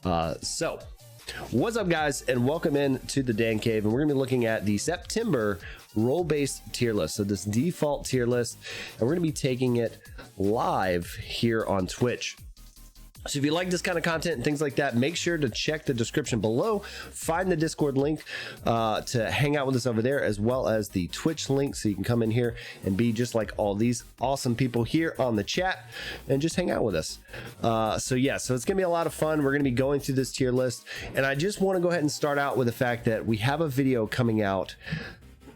So what's up, guys, and welcome in to the Dan Cave, and we're gonna be looking at the September role-based tier list. So this default tier list, and we're gonna be taking it live here on Twitch. So if you like this kind of content and things like that, make sure to check the description below, find the Discord link to hang out with us over there, as well as the Twitch link, so you can come in here and be just like all these awesome people here on the chat and just hang out with us. So it's gonna be a lot of fun. We're gonna be going through this tier list, and I just want to go ahead and start out with the fact that we have a video coming out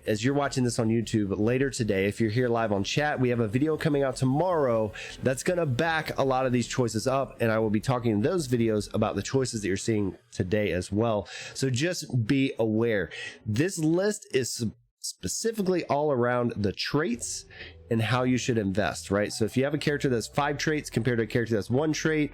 as you're watching this on YouTube later today. If you're here live on chat, we have a video coming out tomorrow that's gonna back a lot of these choices up, and I will be talking in those videos about the choices that you're seeing today as well. So just be aware, this list is specifically all around the traits and how you should invest, right? So if you have a character that's 5 traits compared to a character that's 1 trait,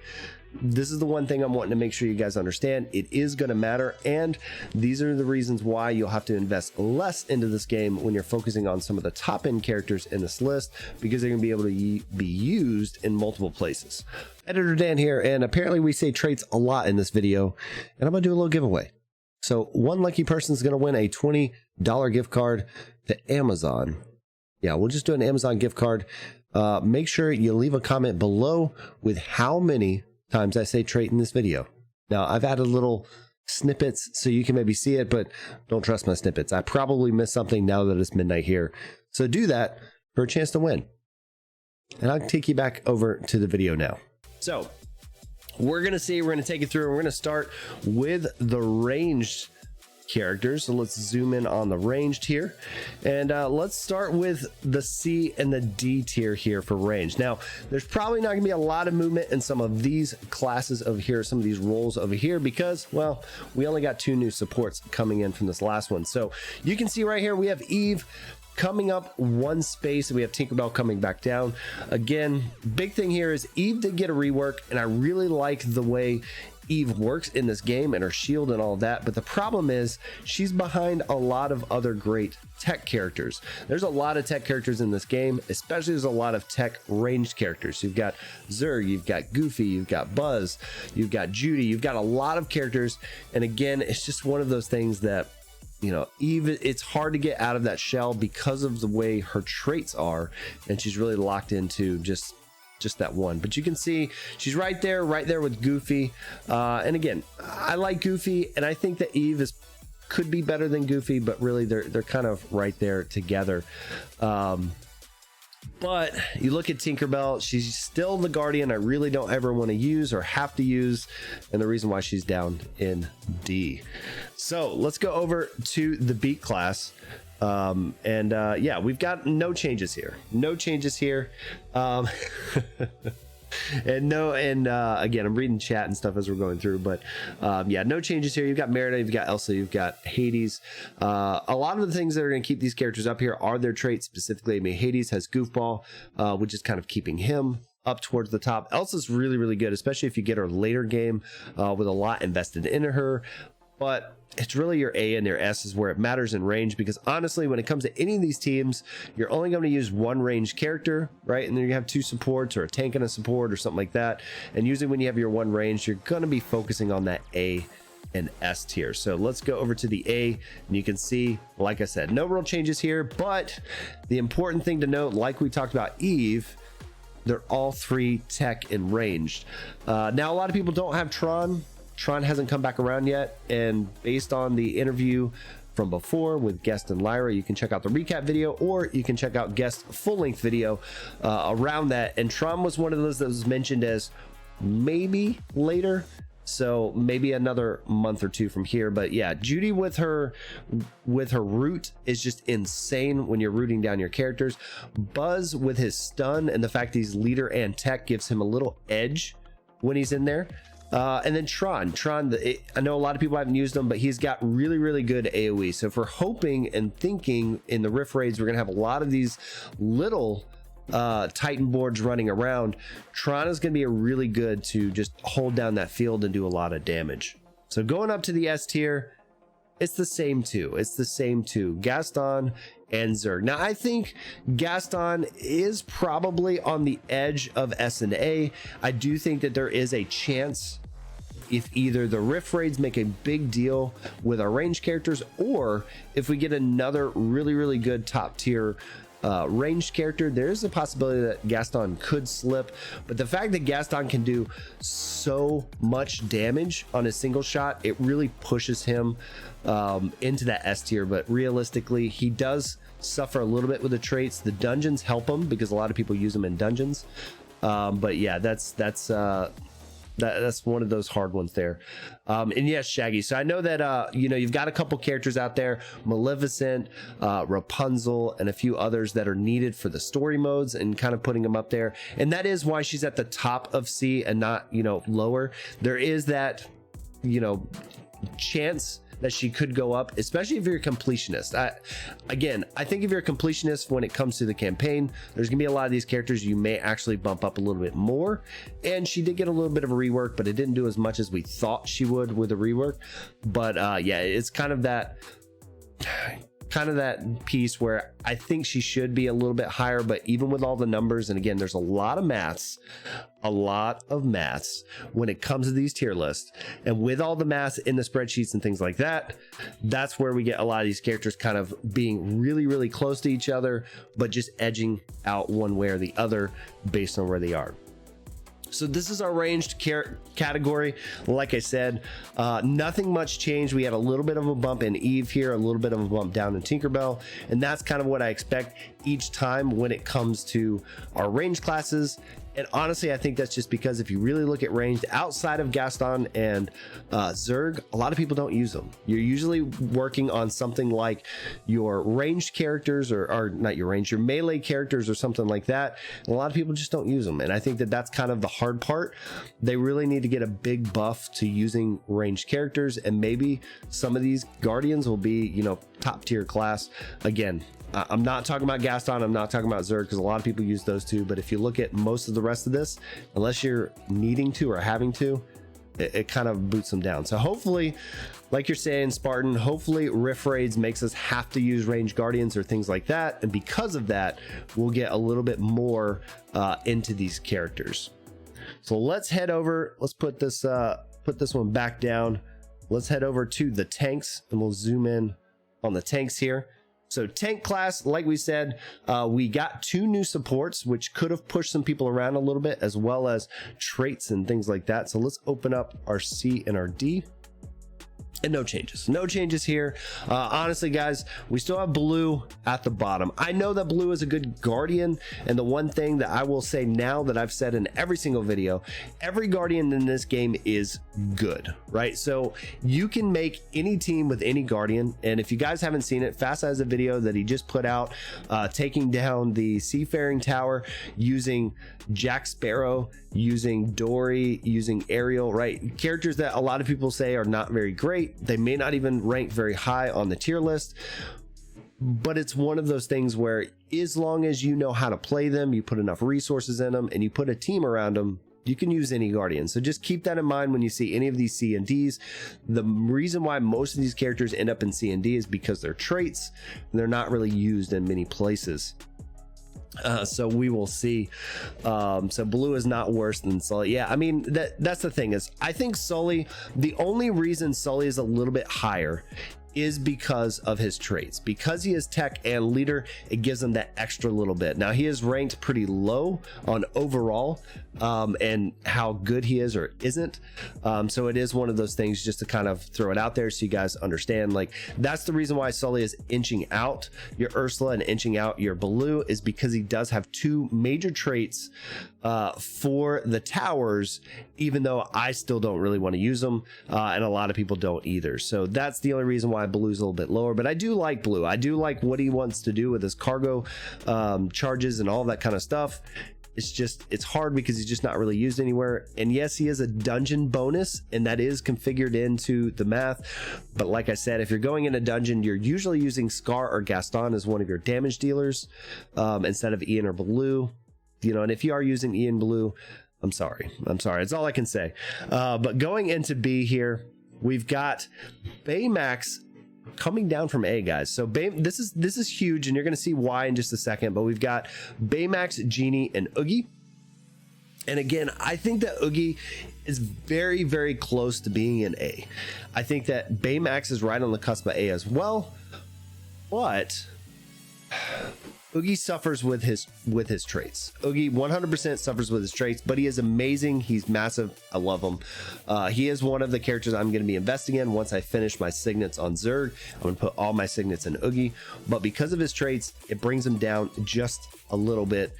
this is the one thing I'm wanting to make sure you guys understand. It is going to matter, and these are the reasons why you'll have to invest less into this game when you're focusing on some of the top end characters in this list, because they're going to be able to be used in multiple places. Editor Dan here, and apparently we say traits a lot in this video, and I'm going to do a little giveaway. So one lucky person is going to win a $20 gift card to Amazon. Yeah, we'll just do an Amazon gift card. Make sure you leave a comment below with how many times I say trait in this video. Now, I've added little snippets so you can maybe see it, but don't trust my snippets. I probably missed something now that it's midnight here. So do that for a chance to win. And I'll take you back over to the video now. So we're going to take it through. We're going to start with the ranged characters. So let's zoom in on the ranged here, and let's start with the C and the D tier here for range. Now, there's probably not gonna be a lot of movement in some of these classes over here, some of these roles over here, because, well, we only got 2 new supports coming in from this last one. So you can see right here we have Eve coming up 1 space, and we have Tinkerbell coming back down. Again, big thing here is Eve did get a rework, and I really like the way Eve works in this game and her shield and all that, but the problem is she's behind a lot of other great tech characters. There's a lot of tech characters in this game, especially there's a lot of tech ranged characters. You've got Zurg, you've got Goofy, you've got Buzz, you've got Judy, you've got a lot of characters, and again, it's just one of those things that, you know, Eve, it's hard to get out of that shell because of the way her traits are, and she's really locked into just that one. But you can see she's right there with Goofy, and again, I like Goofy, and I think that Eve could be better than Goofy, but really they're kind of right there together. But you look at Tinkerbell, she's still the Guardian I really don't ever want to use or have to use, and the reason why she's down in D. So let's go over to the Beat class. Yeah, we've got no changes here. And again, I'm reading chat and stuff as we're going through, but yeah, no changes here. You've got Merida, you've got Elsa, you've got Hades. A lot of the things that are going to keep these characters up here are their traits specifically. I mean, Hades has Goofball, which is kind of keeping him up towards the top. Elsa's really, really good, especially if you get her later game with a lot invested in her. But it's really your A and your S is where it matters in range, because honestly, when it comes to any of these teams, you're only going to use 1 range character, right? And then you have 2 supports or a tank and a support or something like that. And usually when you have your 1 range, you're going to be focusing on that A and S tier. So let's go over to the A, and you can see, like I said, no real changes here, but the important thing to note, like we talked about Eve, they're all 3 tech and ranged. Now, a lot of people don't have Tron. Tron hasn't come back around yet, and based on the interview from before with Guest and Lyra, you can check out the recap video, or you can check out Guest full-length video around that. And Tron was one of those that was mentioned as maybe later, so maybe another month or 2 from here. But yeah, Judy with her root is just insane when you're rooting down your characters. Buzz with his stun and the fact that he's leader and tech gives him a little edge when he's in there. And then Tron, I know a lot of people haven't used him, but he's got really, really good AoE. So if we're hoping and thinking in the Rift raids, we're going to have a lot of these little Titan boards running around, Tron is going to be a really good to just hold down that field and do a lot of damage. So going up to the S tier, it's the same two, Gaston and Zurg. Now, I think Gaston is probably on the edge of S and A. I do think that there is a chance if either the riff raids make a big deal with our ranged characters, or if we get another really good top tier ranged character, there is a possibility that Gaston could slip. But the fact that Gaston can do so much damage on a single shot, it really pushes him into that S tier. But realistically, he does suffer a little bit with the traits. The dungeons help him because a lot of people use them in dungeons. But yeah, that's one of those hard ones there. And yes, Shaggy, so I know that you know, you've got a couple characters out there, Maleficent, Rapunzel, and a few others that are needed for the story modes, and kind of putting them up there, and that is why she's at the top of C and not, you know, lower. There is that, you know, chance that she could go up, especially if you're a completionist. I think if you're a completionist when it comes to the campaign, there's gonna be a lot of these characters you may actually bump up a little bit more. And she did get a little bit of a rework, but it didn't do as much as we thought she would with a rework. But yeah, it's kind of that piece where I think she should be a little bit higher. But even with all the numbers, and again, there's a lot of maths when it comes to these tier lists, and with all the maths in the spreadsheets and things like that, that's where we get a lot of these characters kind of being really close to each other, but just edging out one way or the other based on where they are. So this is our ranged category. Like I said, nothing much changed. We had a little bit of a bump in Eve here, a little bit of a bump down in Tinkerbell, and that's kind of what I expect each time when it comes to our ranged classes. And honestly, I think that's just because if you really look at ranged outside of Gaston and Zerg, a lot of people don't use them. You're usually working on something like your ranged characters, or not your ranged, your melee characters or something like that. And a lot of people just don't use them. And I think that that's kind of the hard part. They really need to get a big buff to using ranged characters. And maybe some of these Guardians will be, you know, top tier class. Again, I'm not talking about Gaston, I'm not talking about Zerg, because a lot of people use those two. But if you look at most of the rest of this, unless you're needing to or having to, it kind of boots them down. So hopefully, like you're saying, Spartan, hopefully Rift Raids makes us have to use ranged Guardians or things like that. And because of that, we'll get a little bit more into these characters. So let's head over, let's put this one back down. Let's head over to the tanks, and we'll zoom in on the tanks here. So tank class, like we said, we got 2 new supports, which could have pushed some people around a little bit, as well as traits and things like that. So let's open up our C and our D. And no changes here. Honestly, guys, we still have Blue at the bottom. I know that Blue is a good Guardian, and the one thing that I will say now that I've said in every single video, every Guardian in this game is good, right? So you can make any team with any Guardian. And if you guys haven't seen it, Fast has a video that he just put out taking down the Seafaring Tower using Jack Sparrow, using Dory, using Ariel, right? Characters that a lot of people say are not very great. They may not even rank very high on the tier list, but it's one of those things where as long as you know how to play them, you put enough resources in them, and you put a team around them, you can use any Guardian. So just keep that in mind when you see any of these C and Ds. The reason why most of these characters end up in C and D is because they're traits, and they're not really used in many places. So we will see. So Blue is not worse than Sully. Yeah, I mean, that's the thing, is I think Sully, the only reason Sully is a little bit higher is because of his traits. Because he is tech and leader, it gives him that extra little bit. Now, he is ranked pretty low on overall and how good he is or isn't. So it is one of those things, just to kind of throw it out there so you guys understand. Like, that's the reason why Sully is inching out your Ursula and inching out your Baloo, is because he does have 2 major traits for the towers, even though I still don't really want to use them, and a lot of people don't either. So that's the only reason why Blue's a little bit lower. But I do like Blue. I do like what he wants to do with his cargo charges and all that kind of stuff. It's just, it's hard because he's just not really used anywhere. And yes, he is a dungeon bonus, and that is configured into the math. But like I said, if you're going in a dungeon, you're usually using Scar or Gaston as one of your damage dealers instead of Ian or Baloo. You know, and if you are using Ian Blue, I'm sorry. It's all I can say. But going into B here, we've got Baymax coming down from A, guys. So this is huge, and you're going to see why in just a second. But we've got Baymax, Genie, and Oogie. And again, I think that Oogie is very, very close to being an A. I think that Baymax is right on the cusp of A as well, but Oogie suffers with his traits. Oogie 100% suffers with his traits, but he is amazing. He's massive. I love him. He is one of the characters I'm going to be investing in once I finish my signets on Zerg. I'm going to put all my signets in Oogie, but because of his traits, it brings him down just a little bit.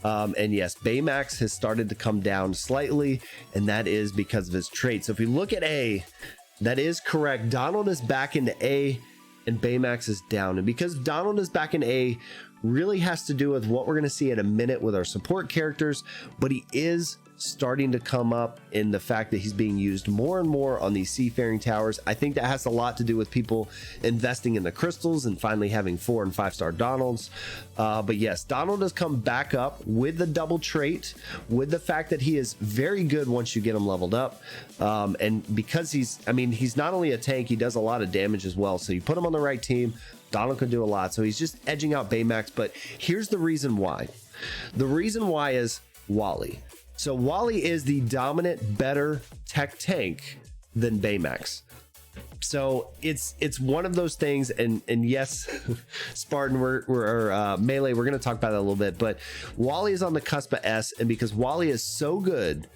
And yes, Baymax has started to come down slightly, and that is because of his traits. So if we look at A, that is correct. Donald is back into A, and Baymax is down. And because Donald is back in A, really has to do with what we're going to see in a minute with our support characters, but he is starting to come up in the fact that he's being used more and more on these seafaring towers. I think that has a lot to do with people investing in the crystals and finally having 4 and 5 star Donalds. But yes, Donald has come back up with the double trait, with the fact that he is very good once you get him leveled up. And because he's not only a tank, he does a lot of damage as well. So you put him on the right team, Donald can do a lot. So he's just edging out Baymax. But here's the reason why. The reason why is Wally. So Wally is the dominant, better tech tank than Baymax. So it's one of those things. And yes, Spartan, we're Melee, we're going to talk about that a little bit. But Wally is on the cusp of S. And because Wally is so good,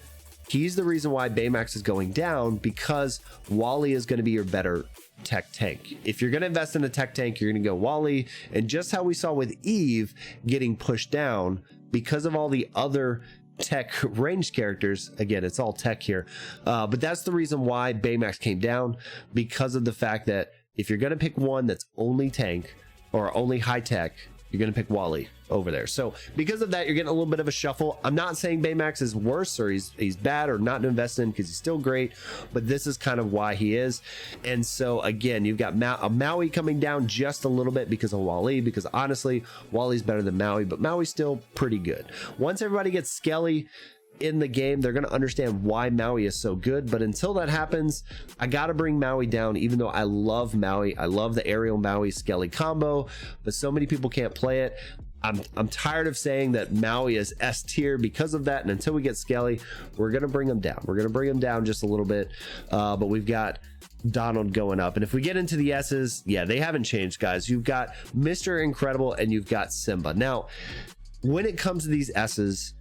he's the reason why Baymax is going down, because Wally is going to be your better tech tank. If you're going to invest in a tech tank, you're going to go Wally. And just how we saw with Eve getting pushed down because of all the other tech ranged characters, again, it's all tech here, but that's the reason why Baymax came down, because of the fact that if you're going to pick one that's only tank or only high tech, you're going to pick Wally over there. So because of that, you're getting a little bit of a shuffle. I'm not saying Baymax is worse or he's bad or not to invest in, because he's still great, but this is kind of why he is. And so again, you've got Maui coming down just a little bit because of Wally, because honestly, Wally's better than Maui, but Maui's still pretty good. Once everybody gets Skelly in the game, they're going to understand why Maui is so good. But until that happens, I got to bring Maui down, even though I love Maui. I love the aerial Maui Skelly combo, but so many people can't play it. I'm tired of saying that Maui is S tier because of that. And until we get Skelly, we're going to bring him down. We're going to bring him down just a little bit. But we've got Donald going up. And if we get into the S's, yeah, they haven't changed, guys. You've got Mr. Incredible and you've got Simba. Now, when it comes to these S's,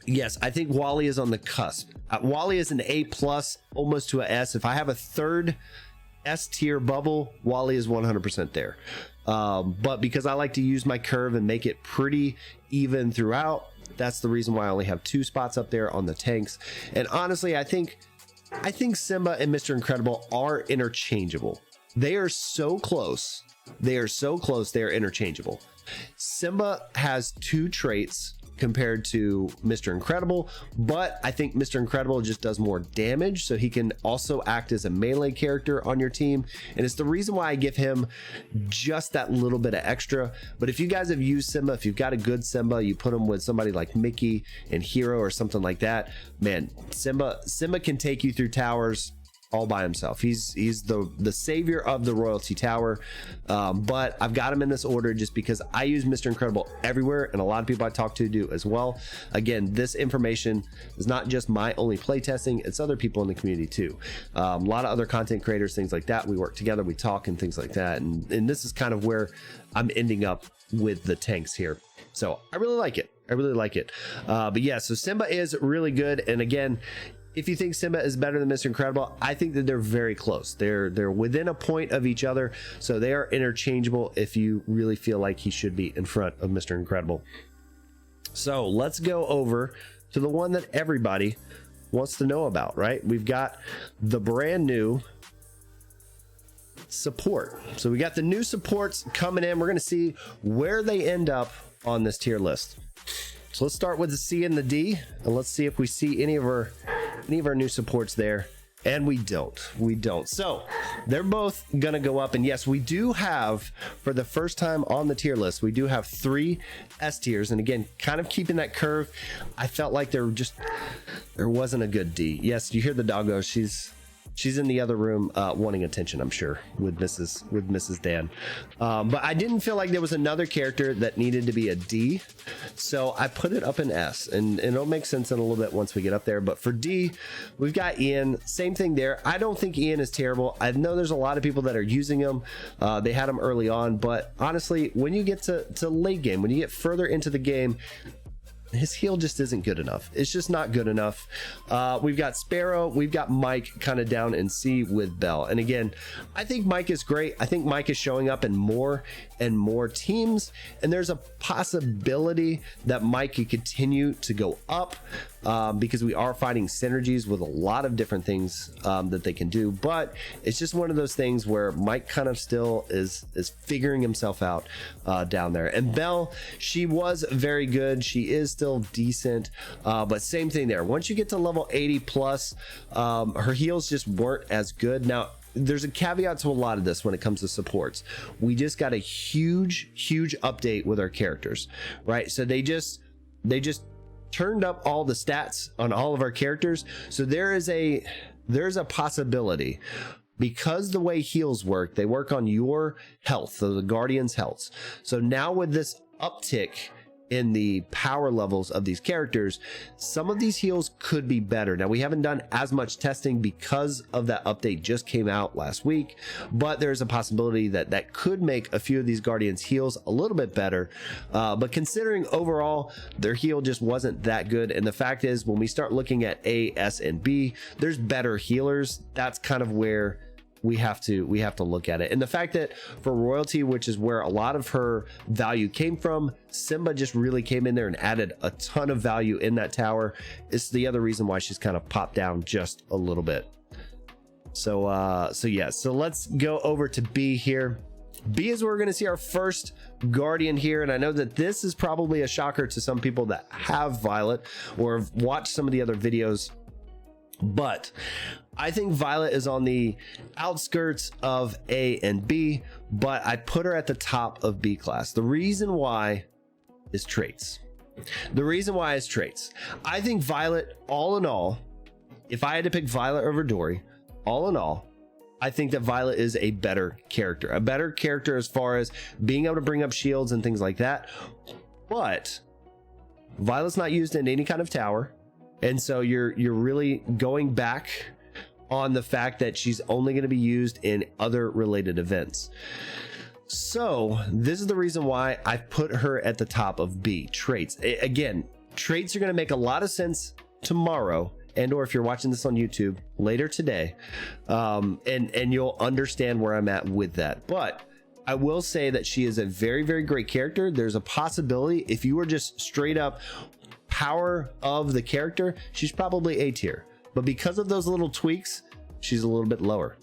yes, I think Wally is on the cusp. Wally is an A plus, almost to a S. If I have a third S tier bubble, Wally is 100% there. But because I like to use my curve and make it pretty even throughout, that's the reason why I only have 2 spots up there on the tanks. And honestly, I think Simba and Mr. Incredible are interchangeable. They are so close. They are so close. They are interchangeable. Simba has 2 traits compared to Mr. Incredible, but I think Mr. Incredible just does more damage, so he can also act as a melee character on your team, and it's the reason why I give him just that little bit of extra. But if you guys have used Simba, if you've got a good Simba, you put him with somebody like Mickey and Hero or something like that, man, Simba can take you through towers all by himself. He's the savior of the royalty tower. But I've got him in this order just because I use Mr. Incredible everywhere, and a lot of people I talk to do as well. Again, this information is not just my only playtesting, it's other people in the community too. A lot of other content creators, things like that. We work together, we talk and things like that. And this is kind of where I'm ending up with the tanks here. So I really like it. I really like it. But yeah, so Simba is really good. And again, if you think Simba is better than Mr. Incredible, I think that they're very close. They're within a point of each other, so they are interchangeable if you really feel like he should be in front of Mr. Incredible. So let's go over to the one that everybody wants to know about, right? We've got the brand new support. So we got the new supports coming in. We're going to see where they end up on this tier list. So let's start with the C and the D, and let's see if we see any of our new supports there. And we don't. So they're both gonna go up. And yes, we do have, for the first time on the tier list, we do have 3 S tiers. And again, kind of keeping that curve, I felt like there wasn't a good D. Yes, you hear the doggo. She's She's in the other room wanting attention, I'm sure, with Mrs. Dan. But I didn't feel like there was another character that needed to be a D, so I put it up in S, and it'll make sense in a little bit once we get up there. But for D, we've got Ian. Same thing there. I don't think Ian is terrible. I know there's a lot of people that are using him. They had him early on, but honestly, when you get to late game, when you get further into the game, his heal just isn't good enough. It's just not good enough. We've got Sparrow, we've got Mike kind of down in C with Belle. And again, I think Mike is great. I think Mike is showing up in more and more teams, and there's a possibility that Mike could continue to go up because we are finding synergies with a lot of different things that they can do. But it's just one of those things where Mike kind of still is figuring himself out down there. And Belle, she was very good. She is still decent, but same thing there. Once you get to level 80 plus, her heals just weren't as good. Now, there's a caveat to a lot of this when it comes to supports. We just got a huge update with our characters, right? So they just turned up all the stats on all of our characters. So there's a possibility, because the way heals work, they work on your health, so the Guardian's health. So now with this uptick in the power levels of these characters, some of these heals could be better. Now, we haven't done as much testing because of that update just came out last week, but there's a possibility that that could make a few of these Guardians heals a little bit better. But considering overall their heal just wasn't that good, and the fact is, when we start looking at A, S, and B, there's better healers. That's kind of where we have to look at it. And the fact that for royalty, which is where a lot of her value came from, Simba just really came in there and added a ton of value in that tower. It's the other reason why she's kind of popped down just a little bit. So yeah, so let's go over to B here. B is where we're going to see our first Guardian here, and I know that this is probably a shocker to some people that have Violet or have watched some of the other videos, but I think Violet is on the outskirts of A and B, but I put her at the top of B class. The reason why is traits. I think Violet, all in all, if I had to pick Violet over Dory, all in all, I think that Violet is a better character as far as being able to bring up shields and things like that. But Violet's not used in any kind of tower, and so you're really going back on the fact that she's only going to be used in other related events. So this is the reason why I put her at the top of B. Traits. Again, traits are going to make a lot of sense tomorrow, and or if you're watching this on YouTube later today, and you'll understand where I'm at with that. But I will say that she is a very great character. There's a possibility, if you were just straight up power of the character, she's probably A tier. But because of those little tweaks, she's a little bit lower.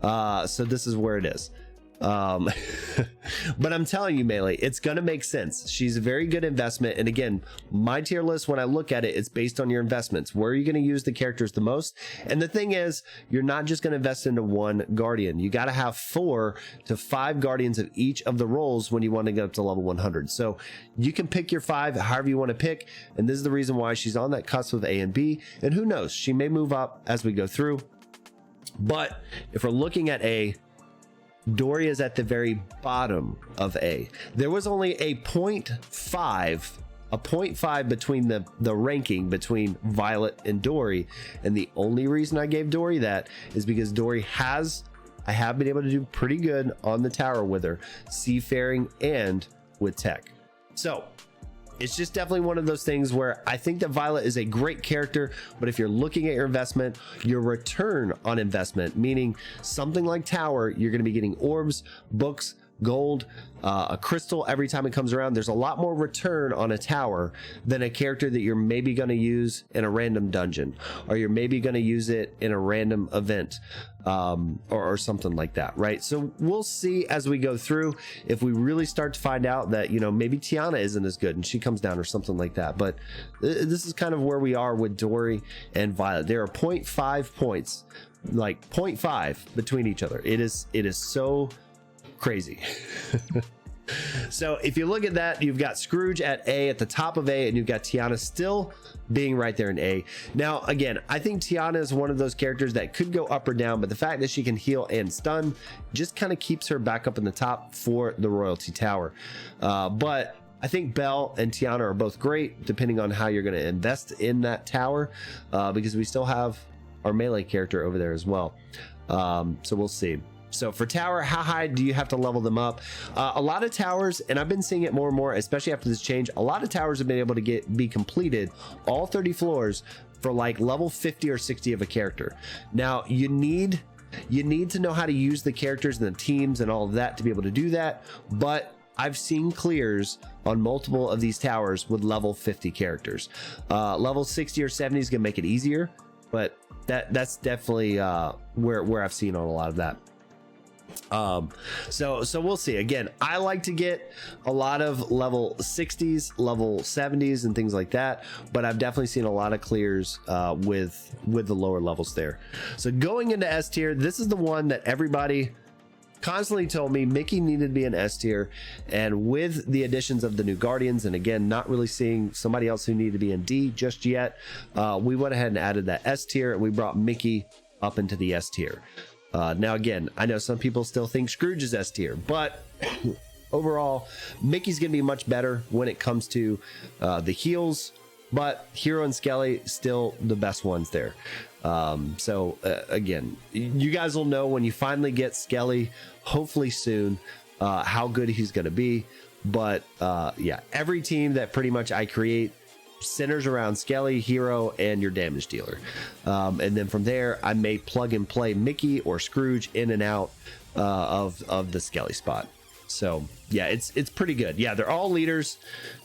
So this is where it is. But I'm telling you, Melee, it's going to make sense. She's a very good investment. And again, my tier list, when I look at it, it's based on your investments. Where are you going to use the characters the most? And the thing is, you're not just going to invest into one Guardian. You got to have 4 to 5 Guardians of each of the roles when you want to get up to level 100. So you can pick your 5 however you want to pick. And this is the reason why she's on that cusp of A and B. And who knows, she may move up as we go through. But if we're looking at A, Dory is at the very bottom of A. There was only a 0.5 between the ranking between Violet and Dory, and the only reason I gave Dory that is because Dory I have been able to do pretty good on the tower with her, seafaring and with tech. So it's just definitely one of those things where I think that Violet is a great character, but if you're looking at your investment, your return on investment, meaning something like tower, you're going to be getting orbs, books, gold, a crystal every time it comes around. There's a lot more return on a tower than a character that you're maybe going to use in a random dungeon, or you're maybe going to use it in a random event, or something like that, right? So we'll see as we go through if we really start to find out that, you know, maybe Tiana isn't as good and she comes down or something like that. But this is kind of where we are with Dory and Violet. There are 0.5 points, like 0.5 between each other. It is so crazy. So if you look at that, you've got Scrooge at A, at the top of A, and you've got Tiana still being right there in A. Now, again, I think Tiana is one of those characters that could go up or down, but the fact that she can heal and stun just kind of keeps her back up in the top for the royalty tower. But I think Belle and Tiana are both great, depending on how you're going to invest in that tower, because we still have our melee character over there as well. So we'll see. So for tower, how high do you have to level them up? A lot of towers, and I've been seeing it more and more, especially after this change, a lot of towers have been able to be completed, all 30 floors, for like level 50 or 60 of a character. Now you need to know how to use the characters and the teams and all of that to be able to do that, but I've seen clears on multiple of these towers with level 50 characters. Level 60 or 70 is gonna make it easier, but that's definitely where I've seen on a lot of that. So we'll see. Again, I like to get a lot of level 60s, level 70s and things like that, but I've definitely seen a lot of clears with the lower levels there. So going into S tier, this is the one that everybody constantly told me Mickey needed to be an S tier, and with the additions of the new Guardians, and again, not really seeing somebody else who needed to be in D just yet, we went ahead and added that S tier, and we brought Mickey up into the S tier. Now again, I know some people still think Scrooge is S tier, but overall Mickey's gonna be much better when it comes to the heals, but Hero and Skelly still the best ones there. Again, you guys will know when you finally get Skelly, hopefully soon, how good he's gonna be. But yeah, every team that pretty much I create centers around Skelly, Hero, and your damage dealer, and then from there I may plug and play Mickey or Scrooge in and out of the Skelly spot. So yeah, it's pretty good. Yeah, they're all leaders,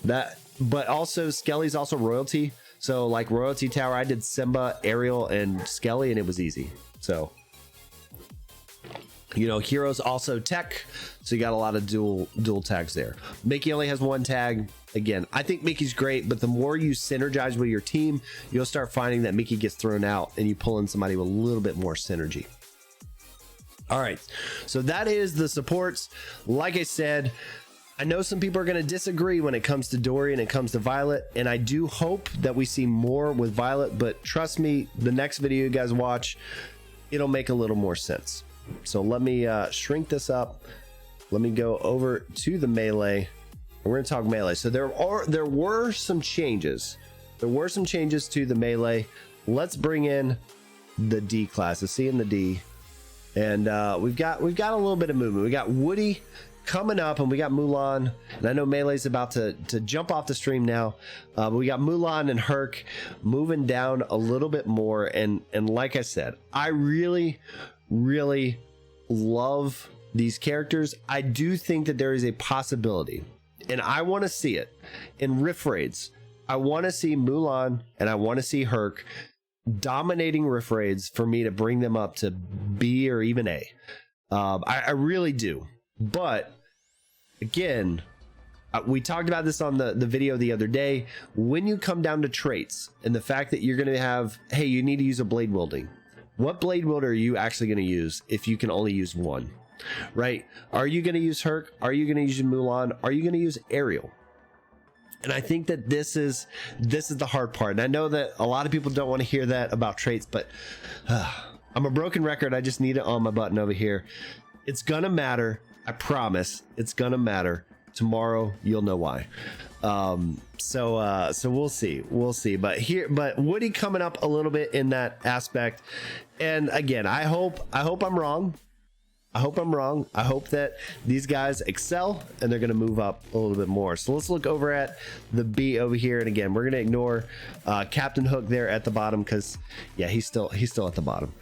but also Skelly's also royalty. So like royalty tower, I did Simba, Ariel, and Skelly, and it was easy. So you know, Hero's also tech, so you got a lot of dual tags there. Mickey only has one tag. Again, I think Mickey's great, but the more you synergize with your team, you'll start finding that Mickey gets thrown out and you pull in somebody with a little bit more synergy. All right, so that is the supports. Like I said, I know some people are going to disagree when it comes to Dory and it comes to Violet, and I do hope that we see more with Violet, but trust me, the next video you guys watch, it'll make a little more sense. So let me shrink this up. Let me go over to the melee. We're going to talk melee. So there were some changes. There were some changes to the melee. Let's bring in the D class, the C and the D, and we've got a little bit of movement. We got Woody coming up, and we got Mulan. And I know Melee's about to jump off the stream now, but we got Mulan and Herc moving down a little bit more. And like I said, I really love these characters. I do think that there is a possibility, and I want to see it in riff raids. I want to see Mulan and I want to see Herc dominating riff raids for me to bring them up to B or even A. I really do. But again, we talked about this on the video the other day. When you come down to traits and the fact that you're going to have, hey, you need to use a blade wielding. What blade wielder are you actually going to use if you can only use one, right? Are you going to use Herc? Are you going to use Mulan? Are you going to use Ariel? And I think that this is the hard part. And I know that a lot of people don't want to hear that about traits, but I'm a broken record. I just need it on my button over here. It's going to matter. I promise it's going to matter. Tomorrow, you'll know why. So we'll see. But Woody coming up a little bit in that aspect. And again, I hope I'm wrong. I hope that these guys excel and they're going to move up a little bit more. So let's look over at the B over here. And again, we're going to ignore Captain Hook there at the bottom, because yeah, he's still at the bottom.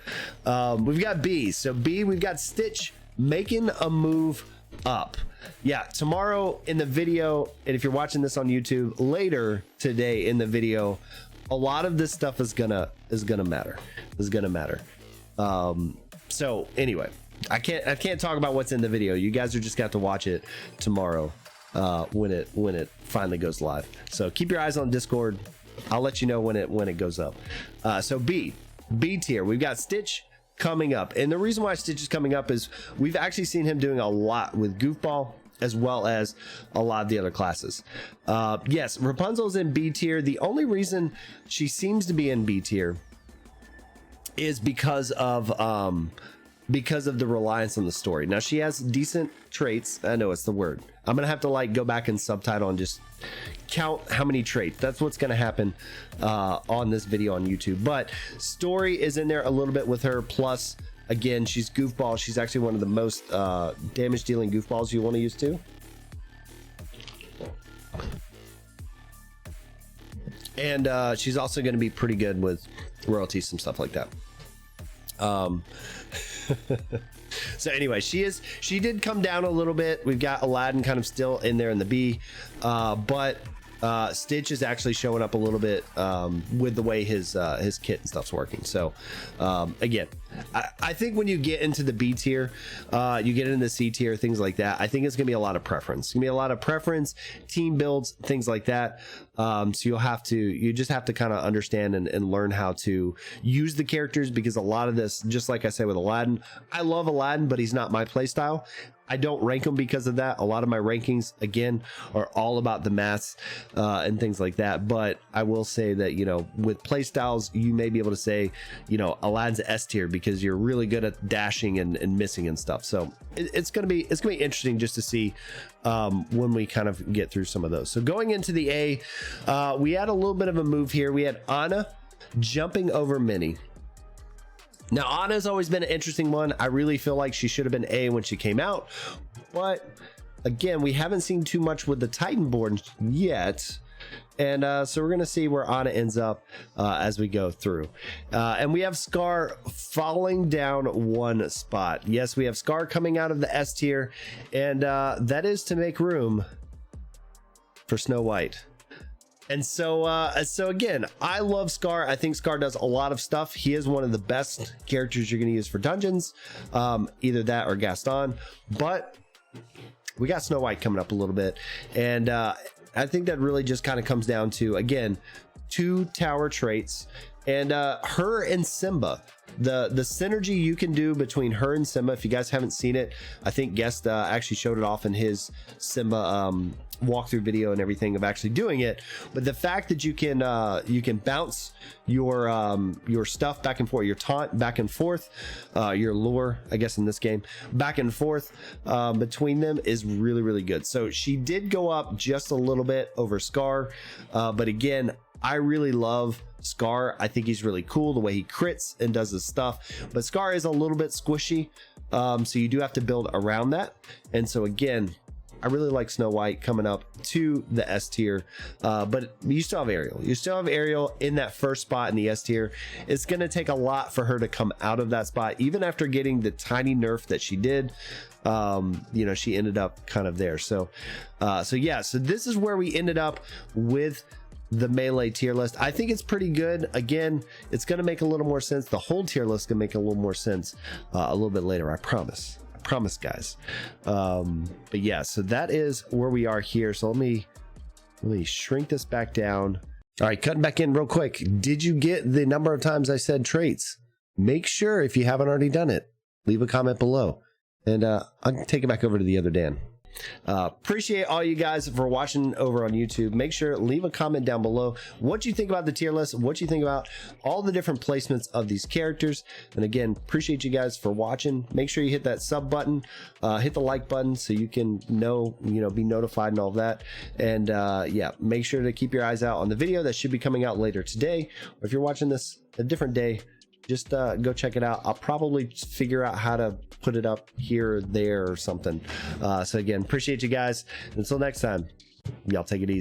We've got B. So B, we've got Stitch making a move up. Yeah, tomorrow in the video, and if you're watching this on YouTube later today in the video, a lot of this stuff is gonna matter. So anyway, I can't talk about what's in the video. You guys are just got to watch it tomorrow when it finally goes live. So keep your eyes on Discord. I'll let you know when it goes up. So B tier, we've got Stitch coming up, and the reason why Stitch is coming up is we've actually seen him doing a lot with Goofball as well as a lot of the other classes. Yes, Rapunzel's in B tier. The only reason she seems to be in B tier is because of the reliance on the story. Now, she has decent traits. I know it's the word. I'm gonna have to like go back and subtitle and just count how many traits. That's what's gonna happen on this video on YouTube. But story is in there a little bit with her. Plus, again, she's goofball. She's actually one of the most damage dealing goofballs you want to use too. And she's also going to be pretty good with royalties, some stuff like that. So anyway, she did come down a little bit. We've got Aladdin kind of still in there in the B, but Stitch is actually showing up a little bit with the way his kit and stuff's working. So again, I think when you get into the B tier, you get into the C tier, things like that, I think it's gonna be a lot of preference. It's gonna be a lot of preference, team builds, things like that. So you just have to kind of understand and learn how to use the characters, because a lot of this, just like I said with Aladdin, I love Aladdin, but he's not my play style. I don't rank them because of that. A lot of my rankings, again, are all about the maths and things like that. But I will say that, you know, with play styles, you may be able to say, you know, Aladdin's S tier because you're really good at dashing and missing and stuff. So it's gonna be interesting just to see when we kind of get through some of those. So going into the A, we had a little bit of a move here. We had Anna jumping over Minnie. Now, Anna's always been an interesting one. I really feel like she should have been A when she came out, but again, we haven't seen too much with the Titanborn yet. And so we're going to see where Anna ends up as we go through. And we have Scar falling down one spot. Yes, we have Scar coming out of the S tier, and that is to make room for Snow White. And so again, I love Scar. I think Scar does a lot of stuff. He is one of the best characters you're going to use for dungeons, either that or Gaston. But we got Snow White coming up a little bit, and I think that really just kind of comes down to, again, 2 tower traits, and her and Simba. The synergy you can do between her and Simba. If you guys haven't seen it, I think Guest actually showed it off in his Simba walkthrough video and everything of actually doing it. But the fact that you can bounce your stuff back and forth, your taunt back and forth, your lure, I guess in this game, back and forth between them is really, really good. So she did go up just a little bit over Scar, but again, I really love Scar. I think he's really cool the way he crits and does his stuff, but Scar is a little bit squishy, so you do have to build around that. And so again, I really like Snow White coming up to the S tier, but you still have Ariel. You still have Ariel in that first spot in the S tier. It's going to take a lot for her to come out of that spot, even after getting the tiny nerf that she did. You know, she ended up kind of there. So yeah, so this is where we ended up with the melee tier list. I think it's pretty good. Again, it's going to make a little more sense. The whole tier list can make a little more sense a little bit later. I promise, guys. But yeah, so that is where we are here. So let me shrink this back down. All right, cutting back in real quick. Did you get the number of times I said traits? Make sure, if you haven't already done it, leave a comment below, and I'll take it back over to the other Dan. Appreciate all you guys for watching over on YouTube. Make sure leave a comment down below what you think about the tier list, what you think about all the different placements of these characters. And again, appreciate you guys for watching. Make sure you hit that sub button, hit the like button so you can be notified and all of that. And yeah, make sure to keep your eyes out on the video that should be coming out later today, or if you're watching this a different day, just go check it out. I'll probably figure out how to put it up here or there or something. So again, appreciate you guys. Until next time, y'all take it easy.